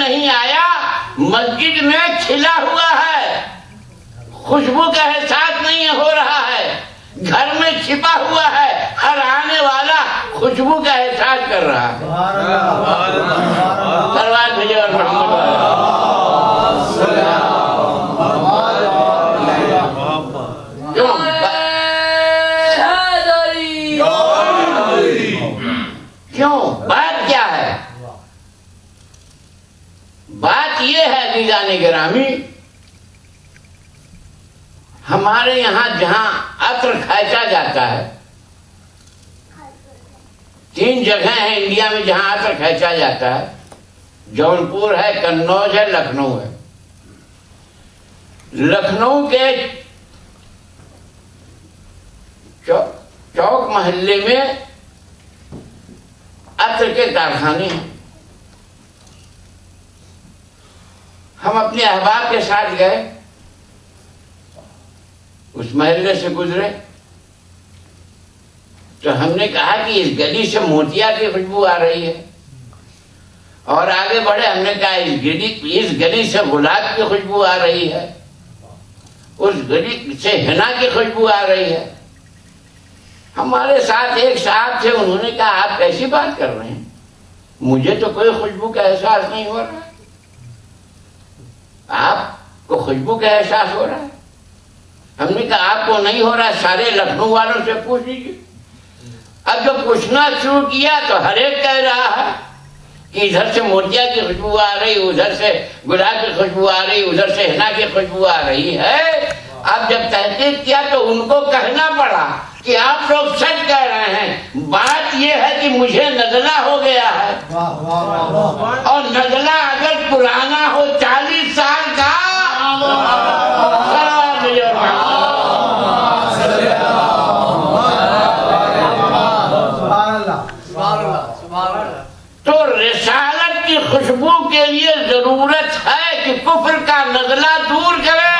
نہیں آیا، مسجد میں کھلا ہوا ہے، خوشبو کا احساس نہیں ہو رہا ہے، گھر میں چھپا ہوا ہے، ہر آنے والا خوشبو کا احساس کر رہا ہے۔ سلوات بھیجو اور محمد کیوں؟ بات کیا ہے؟ بات یہ ہے عزیزان گرامی، ہمارے یہاں جہاں عطر کھینچا جاتا ہے، 3 جگہیں ہیں انڈیا میں جہاں عطر کھینچا جاتا ہے، جونپور ہے، قنوج ہے، لکھنؤ ہے۔ لکھنؤ کے چوک محلے میں عطر کے کارخانے ہیں۔ ہم اپنے احباب کے ساتھ گئے، اس محلے سے گزرے تو ہم نے کہا کہ اس گلی سے موتیا کی خوشبو آ رہی ہے، اور آگے بڑھے، ہم نے کہا اس گلی سے گلاب کی خوشبو آ رہی ہے، اس گلی سے ہنا کی خوشبو آ رہی ہے۔ ہمارے ساتھ ایک صاحب تھے، انہوں نے کہا آپ کیسی بات کر رہے ہیں، مجھے تو کوئی خوشبو کا احساس نہیں ہو رہا ہے، آپ کو خوشبو کا احساس ہو رہا ہے؟ ہم نے کہا آپ کو نہیں ہو رہا ہے، سارے لکھنؤ والوں سے پوچھ لیجیے۔ اب جو پوچھنا شروع کیا تو ہر ایک کہہ رہا ہے کہ ادھر سے موتیا کی خوشبو آ رہی، ادھر سے گلاب کی خوشبو آ رہی، ادھر سے ہنا کی خوشبو آ رہی ہے۔ اب جب تحقیق کیا تو ان کو کہنا پڑا کہ آپ لوگ سچ کہہ رہے ہیں، بات یہ ہے کہ مجھے نزلہ ہو گیا ہے، اور نزلہ اگر پرانا ہو 40 سال کا، تو رسالت کی خوشبو کے لیے ضرورت ہے کہ کفر کا نزلہ دور کریں۔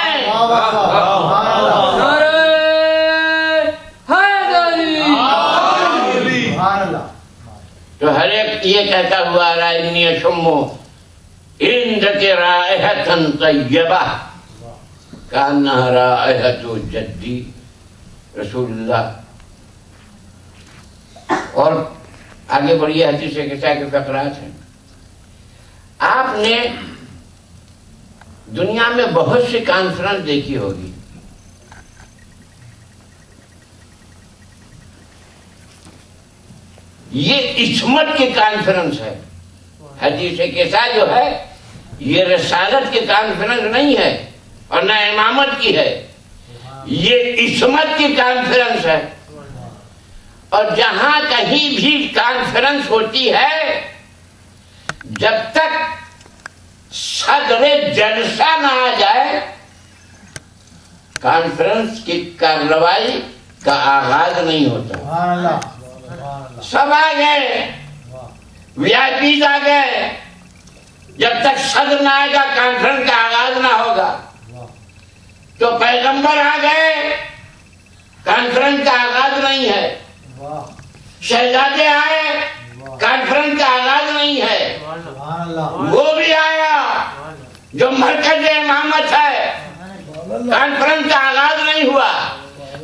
تو ہر ایک یہ کہتا ہوا آ رہا ہے انی اشمو عندک رائحۃ طیبہ کانہا رائحۃ جدی رسول اللہ۔ اور آگے بڑھیے، حدیث قصہ کے فقرات ہیں۔ آپ نے دنیا میں بہت سی کانفرنس دیکھی ہوگی، یہ عصمت کی کانفرنس ہے۔ حدیث قصہ جو ہے یہ رسالت کی کانفرنس نہیں ہے اور نہ امامت کی ہے، یہ عصمت کی کانفرنس ہے۔ اور جہاں کہیں بھی کانفرنس ہوتی ہے، جب تک صدر جلسہ نہ آ جائے کانفرنس کی کارروائی کا آغاز نہیں ہوتا۔ سب آ گئے، وی آئی پیز آ گئے، جب تک صدر نہ آئے گا کانفرنس کا آغاز نہ ہوگا۔ تو پیغمبر آ گئے، کانفرنس کا آغاز نہیں ہے۔ شہزادے آئے، کانفرنس کا آغاز نہیں ہے۔ وہ بھی آیا جو مرکز امامت ہے، کانفرنس کا آغاز نہیں ہوا۔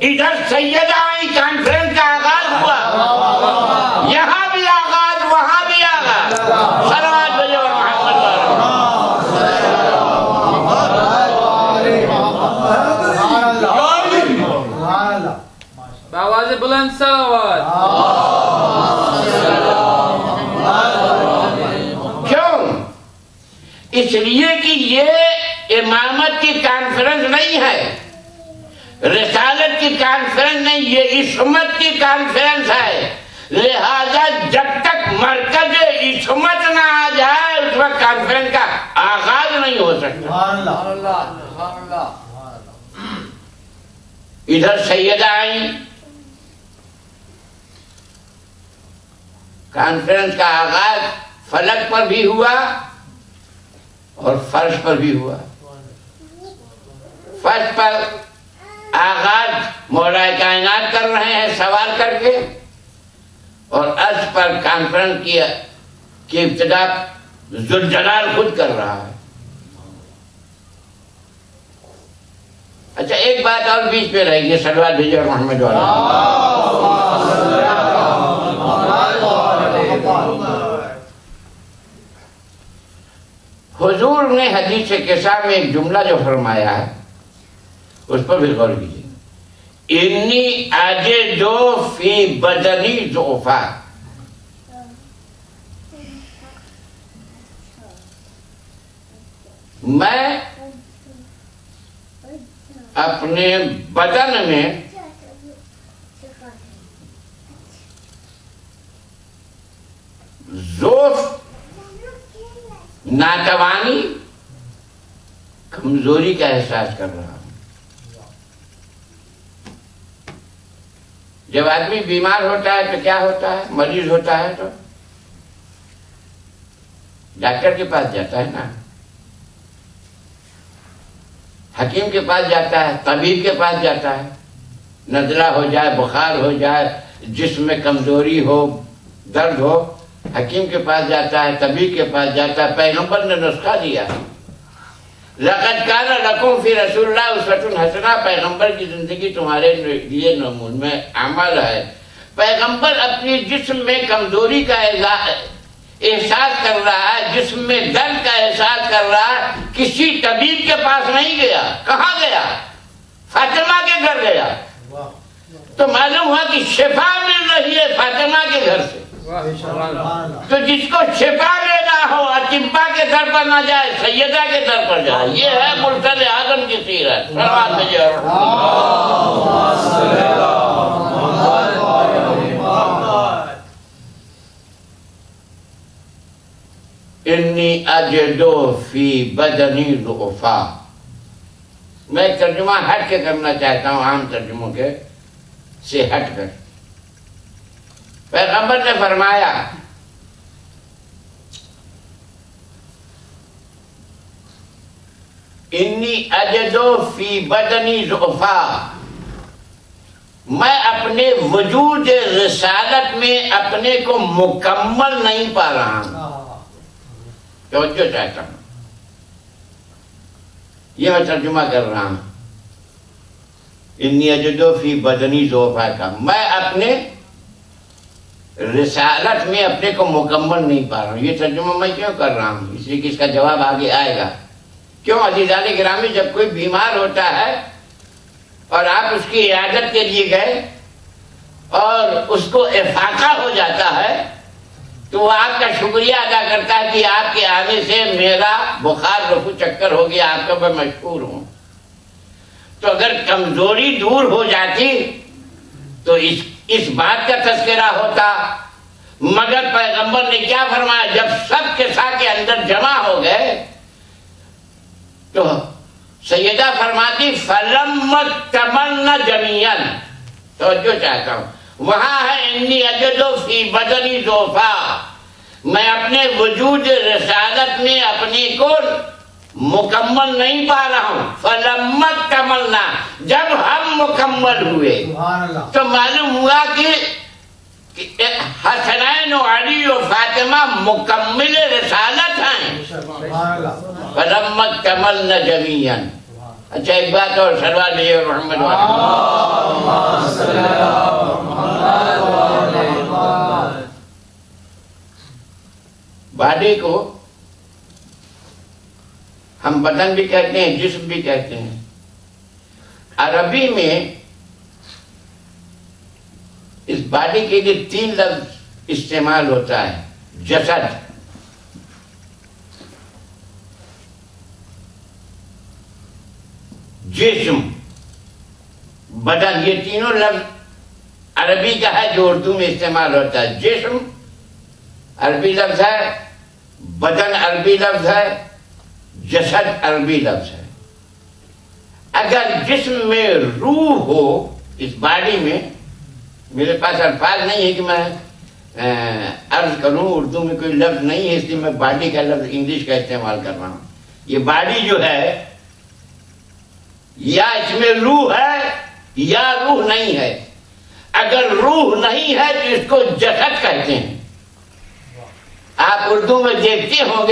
ادھر سیدہ آئی، کانفرنس کا آغاز ہوا، یہاں بھی آغاز، وہاں بھی آغاز۔ صلوات بھیجو اور محمد بآواز بلند صلوات۔ کیوں؟ اس لیے کہ یہ امامت کی کانفرنس نہیں ہے، رسالت کی کانفرنس نہیں، یہ عصمت کی کانفرنس ہے۔ لہذا جب تک مرکز عصمت نہ آ جائے اس وقت کانفرنس کا آغاز نہیں ہو سکتا۔ ادھر سیدہ آئیں، کانفرنس کا آغاز فلک پر بھی ہوا اور فرش پر بھی ہوا۔ فرش پر آغاز مولا کائنات کر رہے ہیں سوار کر کے، اور عرش پر کانفرنس کی ابتدا ذوالجلال خود کر رہا ہے. اچھا ایک بات اور بیچ پہ رہے گی، صلوات بھیجو محمد والا. حضور نے حدیث قصہ میں ایک جملہ جو فرمایا ہے اس پر بھی غور کیجیے. انی اجد فی بدنی ضعفا، میں اپنے بدن میں ضعف، ناتوانی، کمزوری کا احساس کر رہا ہوں. جب آدمی بیمار ہوتا ہے تو کیا ہوتا ہے؟ مریض ہوتا ہے تو ڈاکٹر کے پاس جاتا ہے نا، حکیم کے پاس جاتا ہے، طبیب کے پاس جاتا ہے. نزلہ ہو جائے، بخار ہو جائے، جسم میں کمزوری ہو، درد ہو، حکیم کے پاس جاتا ہے، طبیب کے پاس جاتا ہے. پیغمبر نے نسخہ دیا، لَقَدْ كَانَ لَكُمْ فِي رَسُولِ اللَّهِ أُسْوَةٌ حَسَنَةٌ. پیغمبر کی زندگی تمہارے لیے نمونہ میں عمل ہے. پیغمبر اپنی جسم میں کمزوری کا احساس کر رہا ہے، جسم میں درد کا احساس کر رہا ہے، کسی طبیب کے پاس نہیں گیا. کہاں گیا؟ فاطمہ کے گھر گیا. تو معلوم ہوا کہ شفا مل رہی ہے فاطمہ کے گھر سے. تو جس کو شفا لینا ہو اطباء کے در پر نہ جائے، سیدہ کے در پر جائے. یہ ہے مرسل اعظم کی سیرت. صلوات بھیجو. انی اجد فی بدنی ضعفا. میں ایک ترجمہ ہٹ کے کرنا چاہتا ہوں، عام ترجموں کے سے ہٹ کر. پیغمبر نے فرمایا انی اجد فی بدنی ضعفا، میں اپنے وجود رسالت میں اپنے کو مکمل نہیں پا رہا ہوں. توجہ چاہتا ہوں، یہ میں ترجمہ کر رہا ہوں. انی اجد فی بدنی ضعفا کا، میں اپنے رسالت میں اپنے کو مکمل نہیں پا رہا ہوں. یہ ترجمہ میں کیوں کر رہا ہوں؟ اس لیے کہ اس کا جواب آگے آئے گا. کیوں عزیزان گرامی؟ جب کوئی بیمار ہوتا ہے اور آپ اس کی عیادت کے لیے گئے اور اس کو افاقہ ہو جاتا ہے تو وہ آپ کا شکریہ ادا کرتا ہے کہ آپ کے آنے سے میرا بخار رفو چکر ہو گیا، آپ کا میں مشہور ہوں. تو اگر کمزوری دور ہو جاتی تو اس بات کا تذکرہ ہوتا. مگر پیغمبر نے کیا فرمایا؟ جب سب کے ساتھ کے اندر جمع ہو گئے تو سیدہ فرماتی فَلَمَّ اكْتَمَلْنَ جَمِيعًا. توجہ چاہتا ہوں، وہاں ہے انی اجد فی بدنی ضعفا، میں اپنے وجود رسالت میں اپنے کو مکمل نہیں پا رہا ہوں. فَلَمَّ اكْتَمَلْنَا، جب ہم مکمل ہوئے تو معلوم ہوا کہ حسنین و علی و فاطمہ مکمل رسالت ہیں. فَلَمَّ اكْتَمَلْنَ جَمِيعًا. اچھا ایک بات اور، صلوات بھیجو محمد باڈی کو ہم بدن بھی کہتے ہیں، جسم بھی کہتے ہیں. عربی میں اس باڈی کے لیے 3 لفظ استعمال ہوتا ہے. جسد، جسم، بدن. یہ تینوں لفظ عربی کا ہے جو اردو میں استعمال ہوتا ہے. جسم عربی لفظ ہے، بدن عربی لفظ ہے، جسد عربی لفظ ہے. اگر جسم میں روح ہو اس باڈی میں، میرے پاس الفاظ نہیں ہے کہ میں عرض کروں، اردو میں کوئی لفظ نہیں ہے، اس لیے میں باڈی کا لفظ انگلش کا استعمال کر رہا ہوں. یہ باڈی جو ہے یا اس میں روح ہے یا روح نہیں ہے. اگر روح نہیں ہے تو اس کو جسد کہتے ہیں. آپ اردو میں دیکھتے ہوں گے